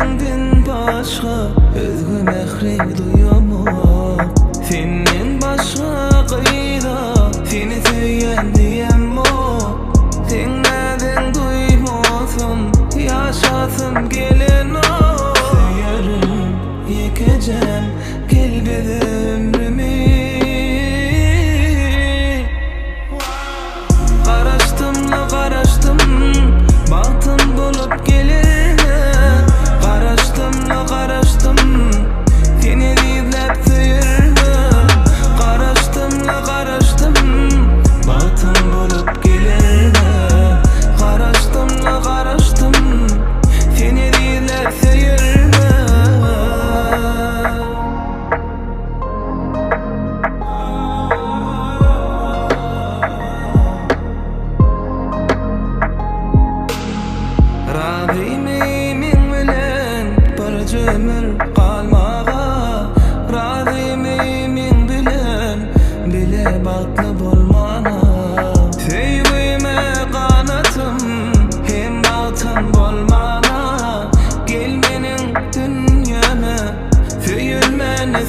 sendin başka özgü mehri duyamam. Senin başka kıyda seni söyleyen diyem o. Sen neden duymasın yaşasın gelin o. Söylerim yekeceğim kelbede ömrümü. Karıştım la karıştım bahtım bulup gelene. Karıştım la karıştım seni dinlep seyirme. Karıştım la karıştım bahtım bulup gelene. Karıştım la karıştım seni dinlep seyirme. Razıyım bilen bir ömür kalmağa. Razıyım bilen bile batlı bolmana. Sevgime kanatım hem batım bolmana. Gel benim dünyama söyülmene